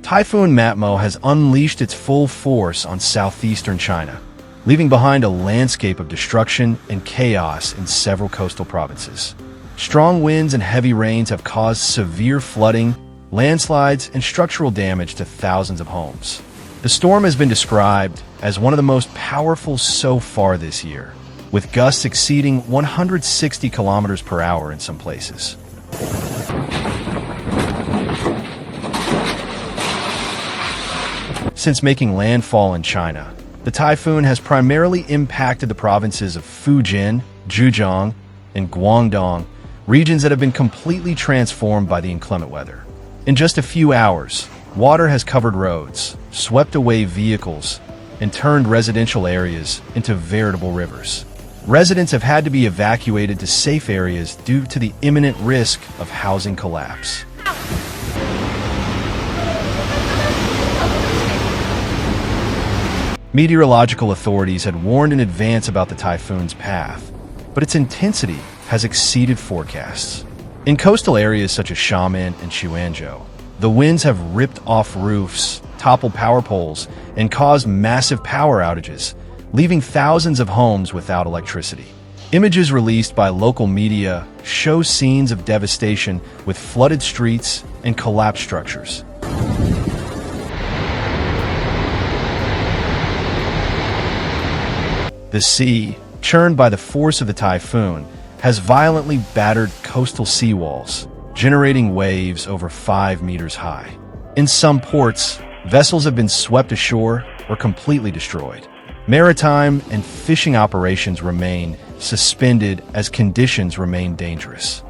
Typhoon Matmo has unleashed its full force on southeastern China, leaving behind a landscape of destruction and chaos in several coastal provinces. Strong winds and heavy rains have caused severe flooding, landslides, and structural damage to thousands of homes. The storm has been described as one of the most powerful so far this year, with gusts exceeding 160 kilometers per hour in some places. Since making landfall in China, the typhoon has primarily impacted the provinces of Fujian, Zhejiang, and Guangdong, regions that have been completely transformed by the inclement weather. In just a few hours, water has covered roads, swept away vehicles, and turned residential areas into veritable rivers. Residents have had to be evacuated to safe areas due to the imminent risk of housing collapse. Meteorological authorities had warned in advance about the typhoon's path, but its intensity has exceeded forecasts. In coastal areas such as Xiamen and Xuanzhou, the winds have ripped off roofs, toppled power poles, and caused massive power outages, leaving thousands of homes without electricity. Images released by local media show scenes of devastation with flooded streets and collapsed structures. The sea, churned by the force of the typhoon, has violently battered coastal seawalls, generating waves over 5 meters high. In some ports, vessels have been swept ashore or completely destroyed. Maritime and fishing operations remain suspended as conditions remain dangerous.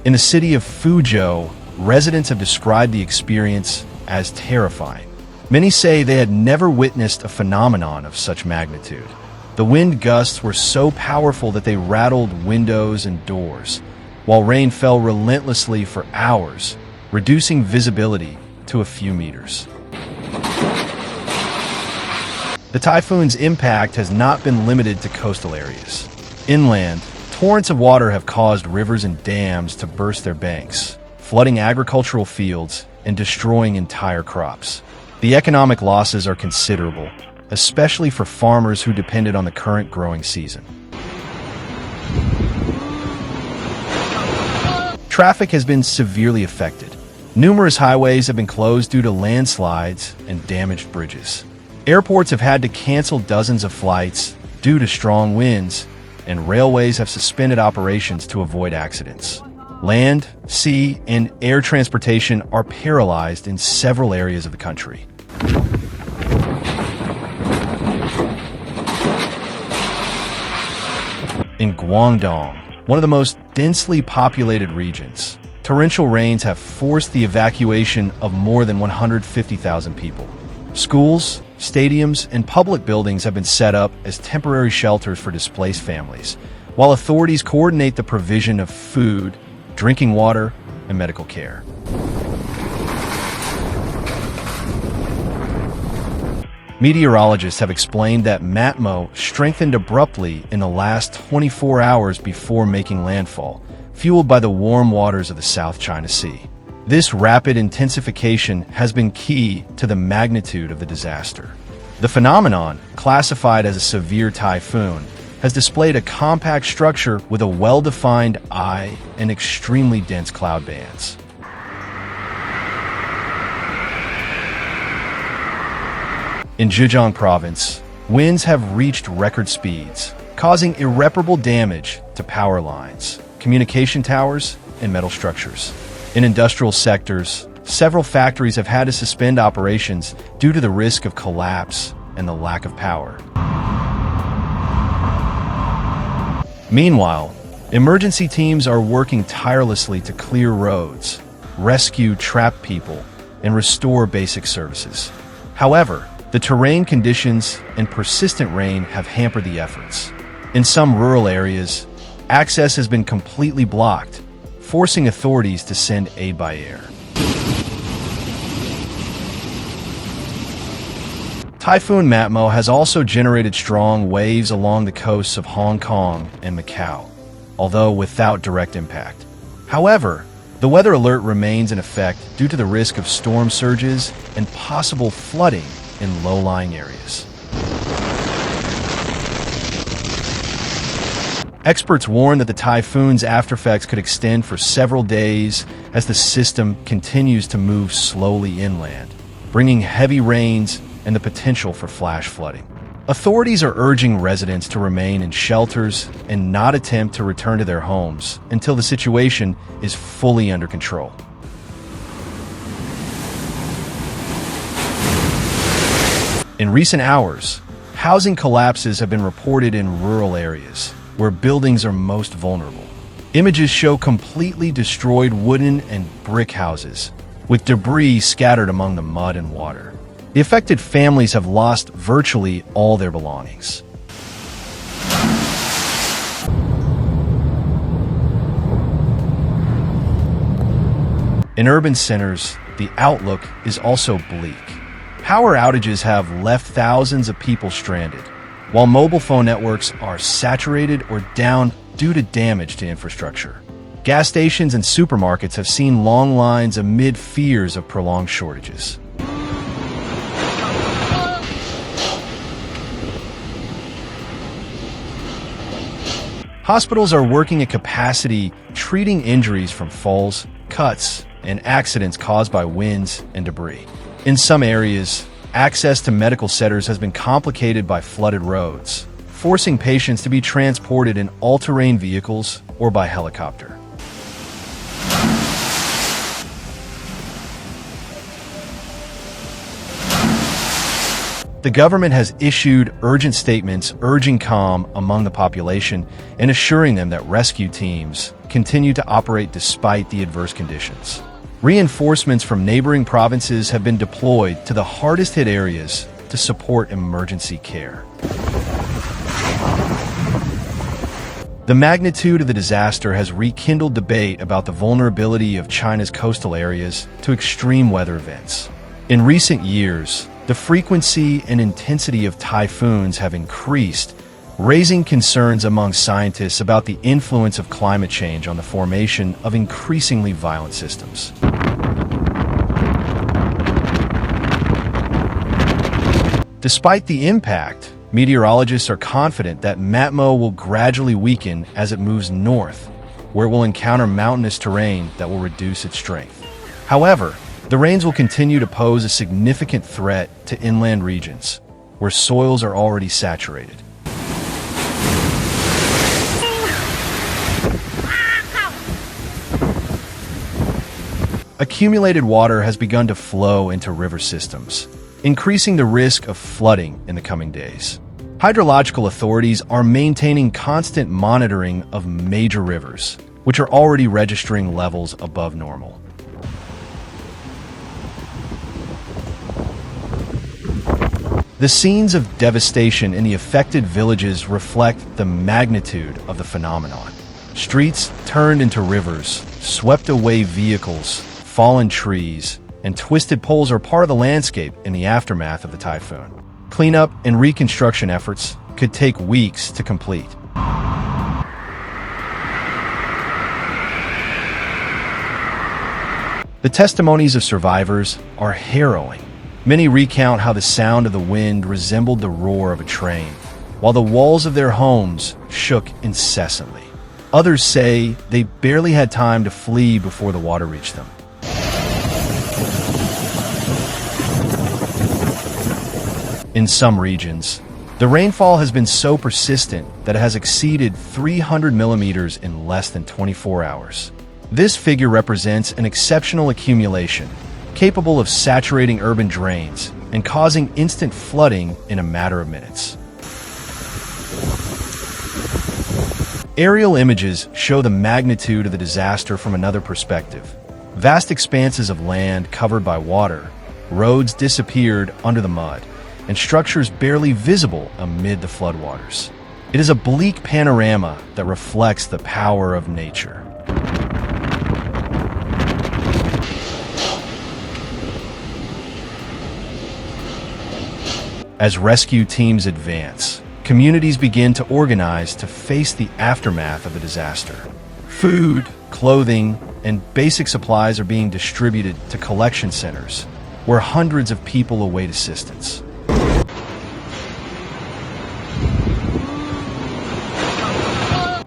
In the city of Fuzhou, residents have described the experience as terrifying. Many say they had never witnessed a phenomenon of such magnitude. The wind gusts were so powerful that they rattled windows and doors, while rain fell relentlessly for hours, reducing visibility to a few meters. The typhoon's impact has not been limited to coastal areas. Inland, torrents of water have caused rivers and dams to burst their banks, flooding agricultural fields and destroying entire crops. The economic losses are considerable, especially for farmers who depended on the current growing season. Traffic has been severely affected. Numerous highways have been closed due to landslides and damaged bridges. Airports have had to cancel dozens of flights due to strong winds, and railways have suspended operations to avoid accidents. Land, sea, and air transportation are paralyzed in several areas of the country. In Guangdong, one of the most densely populated regions, torrential rains have forced the evacuation of more than 150,000 people. Schools, stadiums, and public buildings have been set up as temporary shelters for displaced families, while authorities coordinate the provision of food, drinking water, and medical care. Meteorologists have explained that Matmo strengthened abruptly in the last 24 hours before making landfall, fueled by the warm waters of the South China Sea. This rapid intensification has been key to the magnitude of the disaster. The phenomenon, classified as a severe typhoon, has displayed a compact structure with a well-defined eye and extremely dense cloud bands. In Zhejiang province, winds have reached record speeds, causing irreparable damage to power lines, communication towers, and metal structures. In industrial sectors, several factories have had to suspend operations due to the risk of collapse and the lack of power. Meanwhile, emergency teams are working tirelessly to clear roads, rescue trapped people, and restore basic services. However, the terrain conditions and persistent rain have hampered the efforts. In some rural areas, access has been completely blocked, forcing authorities to send aid by air. Typhoon Matmo has also generated strong waves along the coasts of Hong Kong and Macau, although without direct impact. However, the weather alert remains in effect due to the risk of storm surges and possible flooding in low-lying areas. Experts warn that the typhoon's aftereffects could extend for several days as the system continues to move slowly inland, bringing heavy rains and the potential for flash flooding. Authorities are urging residents to remain in shelters and not attempt to return to their homes until the situation is fully under control. In recent hours, housing collapses have been reported in rural areas where buildings are most vulnerable. Images show completely destroyed wooden and brick houses, with debris scattered among the mud and water. The affected families have lost virtually all their belongings. In urban centers, the outlook is also bleak. Power outages have left thousands of people stranded, while mobile phone networks are saturated or down due to damage to infrastructure. Gas stations and supermarkets have seen long lines amid fears of prolonged shortages. Hospitals are working at capacity, treating injuries from falls, cuts, and accidents caused by winds and debris. In some areas, access to medical centers has been complicated by flooded roads, forcing patients to be transported in all-terrain vehicles or by helicopter. The government has issued urgent statements urging calm among the population and assuring them that rescue teams continue to operate despite the adverse conditions. Reinforcements from neighboring provinces have been deployed to the hardest-hit areas to support emergency care. The magnitude of the disaster has rekindled debate about the vulnerability of China's coastal areas to extreme weather events. In recent years, the frequency and intensity of typhoons have increased, raising concerns among scientists about the influence of climate change on the formation of increasingly violent systems. Despite the impact, meteorologists are confident that Matmo will gradually weaken as it moves north, where it will encounter mountainous terrain that will reduce its strength. However, the rains will continue to pose a significant threat to inland regions, where soils are already saturated. Accumulated water has begun to flow into river systems, increasing the risk of flooding in the coming days. Hydrological authorities are maintaining constant monitoring of major rivers, which are already registering levels above normal. The scenes of devastation in the affected villages reflect the magnitude of the phenomenon. Streets turned into rivers, swept away vehicles, fallen trees, and twisted poles are part of the landscape in the aftermath of the typhoon. Cleanup and reconstruction efforts could take weeks to complete. The testimonies of survivors are harrowing. Many recount how the sound of the wind resembled the roar of a train, while the walls of their homes shook incessantly. Others say they barely had time to flee before the water reached them. In some regions, the rainfall has been so persistent that it has exceeded 300 millimeters in less than 24 hours. This figure represents an exceptional accumulation, capable of saturating urban drains and causing instant flooding in a matter of minutes. Aerial images show the magnitude of the disaster from another perspective. Vast expanses of land covered by water, roads disappeared under the mud, and structures barely visible amid the floodwaters. It is a bleak panorama that reflects the power of nature. As rescue teams advance, communities begin to organize to face the aftermath of the disaster. Food, clothing, and basic supplies are being distributed to collection centers, where hundreds of people await assistance.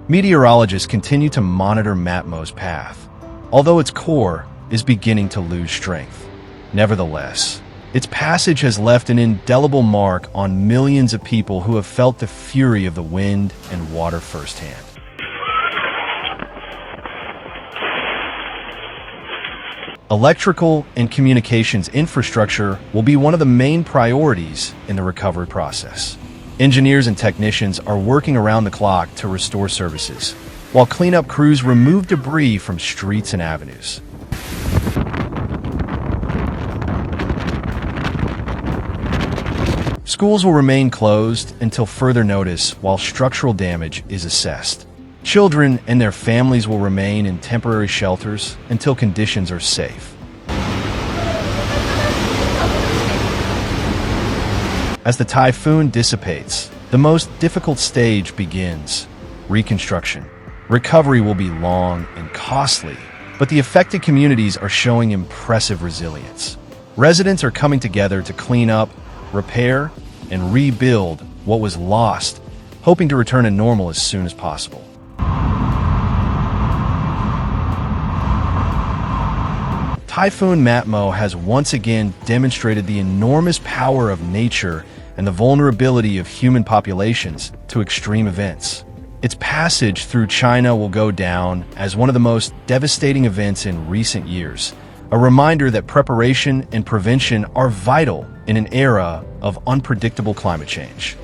Meteorologists continue to monitor Matmo's path, although its core is beginning to lose strength. Nevertheless, its passage has left an indelible mark on millions of people who have felt the fury of the wind and water firsthand. Electrical and communications infrastructure will be one of the main priorities in the recovery process. Engineers and technicians are working around the clock to restore services, while cleanup crews remove debris from streets and avenues. Schools will remain closed until further notice while structural damage is assessed. Children and their families will remain in temporary shelters until conditions are safe. As the typhoon dissipates, the most difficult stage begins: reconstruction. Recovery will be long and costly, but the affected communities are showing impressive resilience. Residents are coming together to clean up, repair, and rebuild what was lost, hoping to return to normal as soon as possible. Typhoon Matmo has once again demonstrated the enormous power of nature and the vulnerability of human populations to extreme events. Its passage through China will go down as one of the most devastating events in recent years, a reminder that preparation and prevention are vital in an era of unpredictable climate change.